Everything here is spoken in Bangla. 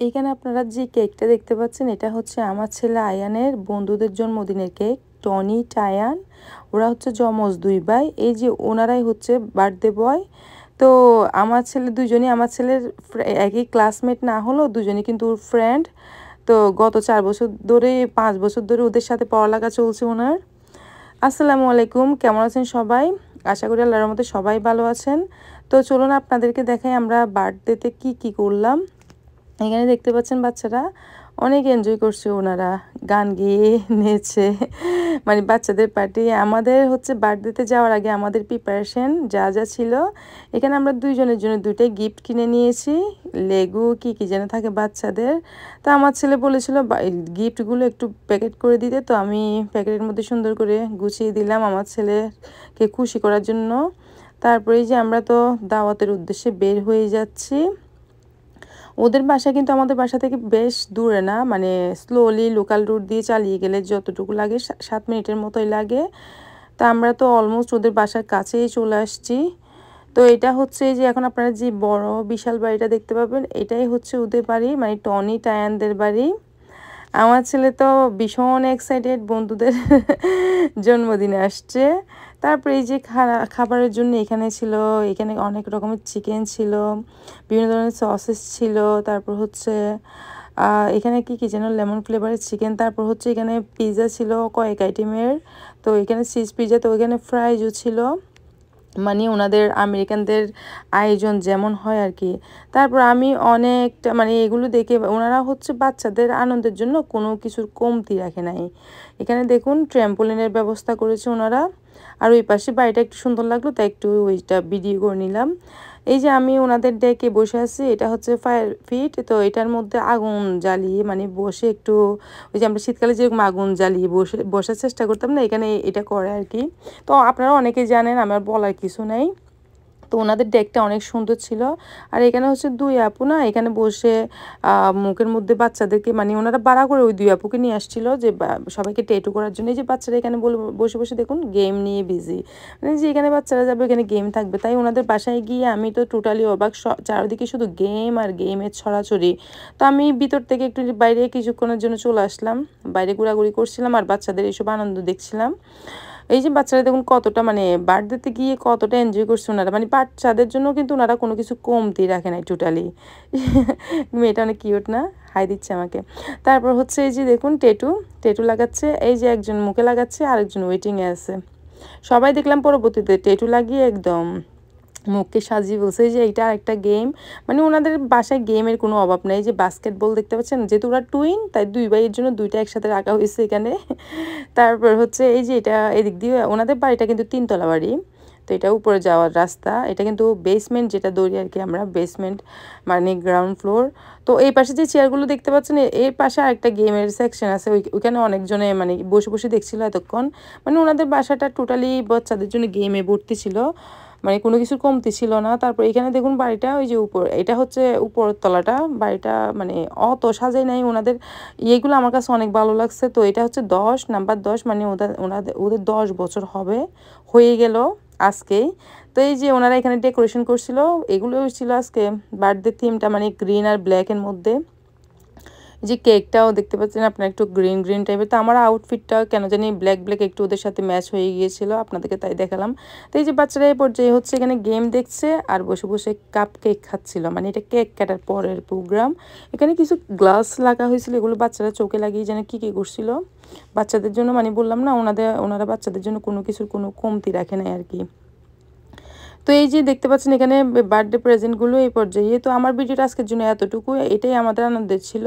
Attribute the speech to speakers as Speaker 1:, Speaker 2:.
Speaker 1: এখানে আপনারা যে কেকটা দেখতে পাচ্ছেন এটা হচ্ছে আমার ছেলে আয়ানের বন্ধুদের জন্মদিনের কেক। টনি, টায়ান, ওরা হচ্ছে যমজ 2 ভাই। এই যে ওনারাই হচ্ছে বার্থডে বয়। তো আমার ছেলে দুজনই আমার ছেলের একই ক্লাসমেট না হলেও দুজনই কিন্তু ওর ফ্রেন্ড। তো গত 4 বছর ধরে 5 বছর ধরে ওদের সাথে পড়ালেখা চলছে ওনার। আসসালামু আলাইকুম, কেমন আছেন সবাই? আশা করি আল্লাহর রহমতে সবাই ভালো আছেন। তো চলুন আপনাদেরকে দেখাই আমরা বার্থডেতে কি করলাম। এখানে দেখতে পাচ্ছেন বাচ্চারা অনেক এনজয় করছে, ওনারা গান গেয়ে নেচে, মানে বাচ্চাদের পার্টি। আমাদের হচ্ছে বার্থডেতে যাওয়ার আগে আমাদের প্রিপারেশন যা যা ছিল, এখানে আমরা দুইজনের জন্য দুইটাই গিফট কিনে নিয়েছি। লেগো কি যেন থাকে বাচ্চাদের। তো আমার ছেলে বলেছিল গিফটগুলো একটু প্যাকেট করে দিতে, তো আমি প্যাকেটের মধ্যে সুন্দর করে গুছিয়ে দিলাম আমার ছেলেকে খুশি করার জন্য। তারপরে যে আমরা তো দাওয়াতের উদ্দেশ্যে বের হয়ে যাচ্ছি। ওদের বাসা কিন্তু আমাদের বাসা থেকে বেশ দূরে না, মানে স্লোলি লোকাল রুট দিয়ে চালিয়ে গেলে যতটুকু লাগে 7 মিনিটের মতোই লাগে। তো আমরা তো অলমোস্ট ওদের বাসার কাছেই চলে আসছি। তো এটা হচ্ছে যে এখন আপনারা যে বড় বিশাল বাড়িটা দেখতে পাবেন, এটাই হচ্ছে ওদের বাড়ি, মানে টনি টায়ানদের বাড়ি। আমার ছেলে তো ভীষণ এক্সাইটেড বন্ধুদের জন্মদিনে আসছে। তারপরে এই যে খাবারের জন্য এখানে ছিল, এখানে অনেক রকমের চিকেন ছিল, বিভিন্ন ধরনের সসেস ছিল। তারপর হচ্ছে এখানে কি যেন লেমন ফ্লেভারের চিকেন। তারপর হচ্ছে এখানে পিৎজা ছিল কয়েক আইটেমের। তো এখানে চিজ পিৎজা, তো এখানে ফ্রাইজও ছিল, মানে ওনাদের আমেরিকানদের আয়োজন যেমন হয় আর কি। তারপর আমি অনেকটা মানে এগুলো দেখে ওনারা হচ্ছে বাচ্চাদের আনন্দের জন্য কোনো কিছুর কমতি রাখে নাই। এখানে দেখুন ট্র্যাম্পোলিনের ব্যবস্থা করেছে ওনারা। আর ওই পাশে বাড়িটা একটু সুন্দর লাগলো, তাই একটু ওইটা ভিডিও করে নিলাম। এই যে আমি ওনাদের ডেকে বসে আছি, এটা হচ্ছে ফায়ার ফিট। তো এটার মধ্যে আগুন জ্বালিয়ে মানে বসে একটু, ওই যে আমরা শীতকালে যেরকম আগুন জ্বালিয়ে বসার চেষ্টা করতাম না, এখানে এটা করে আর কি। তো আপনারা অনেকেই জানেন, আমার বলার কিছু নেই। তো ওনাদের ডেকটা অনেক সুন্দর ছিল। আর এখানে হচ্ছে 2 আপু না এখানে বসে মুখের মধ্যে বাচ্চাদেরকে, মানে ওনারা বাড়া করে ওই 2 আপুকে নিয়ে আসছিল যে সবাইকে টেটু করার জন্য। এই যে বাচ্চারা এখানে বসে বসে দেখুন গেম নিয়ে বিজি, মানে যে এখানে বাচ্চারা যাবে এখানে গেম থাকবে। তাই ওনাদের বাসায় গিয়ে আমি তো টোটালি অবাক, চারিদিকে শুধু গেম আর গেমের ছড়াছড়ি। তো আমি ভিতর থেকে একটু বাইরে কিছুক্ষণের জন্য চলে আসলাম, বাইরে ঘোরাঘুরি করছিলাম আর বাচ্চাদের এইসব আনন্দ দেখছিলাম। এই যে বাচ্চারা দেখুন কতটা, মানে বার্থডেতে গিয়ে কতটা এনজয় করছে ওনারা, মানে বাচ্চাদের জন্য কিন্তু ওনারা কোনো কিছু কমতি রাখে নাই টোটালি। মেয়েটা অনেক কিউট না, হাই দিচ্ছে আমাকে। তারপর হচ্ছে এই যে দেখুন টেটু টেটু লাগাচ্ছে, এই যে একজন মুখে লাগাচ্ছে আরেকজন ওয়েটিংয়ে আছে। সবাই দেখলাম পরবর্তীতে টেটু লাগিয়ে একদম মুখকে সাজিয়ে বলছে যে এইটা একটা গেম, মানে ওনাদের বাসায় গেমের কোনো অভাব নেই। যে বাস্কেটবল দেখতে পাচ্ছেন, যেহেতু ওরা টুইন তাই 2 ভাইয়ের জন্য 2টা একসাথে রাখা হয়েছে এখানে। তারপর হচ্ছে এই যে এটা এদিক দিয়ে ওনাদের বাড়িটা কিন্তু 3 তলা বাড়ি। তো এটা উপরে যাওয়ার রাস্তা, এটা কিন্তু বেসমেন্ট যেটা দৌড়ি আর কি আমরা, বেসমেন্ট মানে গ্রাউন্ড ফ্লোর। তো এই পাশে যে চেয়ারগুলো দেখতে পাচ্ছেন, এর পাশে আরেকটা গেমের সেকশন আছে, ওইখানে অনেকজনে মানে বসে বসে দেখছিল এতক্ষণ। মানে ওনাদের বাসাটা টোটালি বাচ্চাদের জন্য গেমে ভর্তি ছিল, মানে কোনো কিছুর কমতি ছিল না। তারপর এখানে দেখুন বাড়িটা, ওই যে উপর, এটা হচ্ছে উপর তলাটা বাড়িটা, মানে অত সাজাই নাই ওনাদের। ইয়েগুলো আমার কাছে অনেক ভালো লাগছে। তো এটা হচ্ছে 10 নাম্বার 10, মানে ওদের 10 বছর হয়ে গেল আজকেই। তো এই যে ওনারা এখানে ডেকোরেশন করছিল, এগুলো ছিল আজকে বার্থডে থিমটা, মানে গ্রিন আর ব্ল্যাকের মধ্যে। যে কেকটাও দেখতে পাচ্ছেন আপনার একটু গ্রিন গ্রিন টাইপের। তো আমার আউটফিটটা কেন জানি ব্ল্যাক ব্ল্যাক একটু ওদের সাথে ম্যাচ হয়ে গিয়েছিল, আপনাদেরকে তাই দেখালাম। তো এই যে বাচ্চারা এই পর্যায়ে হচ্ছে এখানে গেম দেখছে আর বসে বসে কাপ কেক খাচ্ছিল, মানে এটা কেক কাটার পরের প্রোগ্রাম। এখানে কিছু গ্লাস লাগা হয়েছিল, এগুলো বাচ্চারা চোখে লাগিয়ে যেন কী করছিল বাচ্চাদের জন্য, মানে বললাম না ওনারা বাচ্চাদের জন্য কোনো কিছুর কোনো কমতি রাখে নাই আর কি। তো এই যে দেখতে পাচ্ছেন এখানে বার্থডে প্রেজেন্টগুলো এই পর্যায়ে। তো আমার ভিডিওটা আজকের জন্য এতটুকু, এটাই আমাদের আনন্দের ছিল।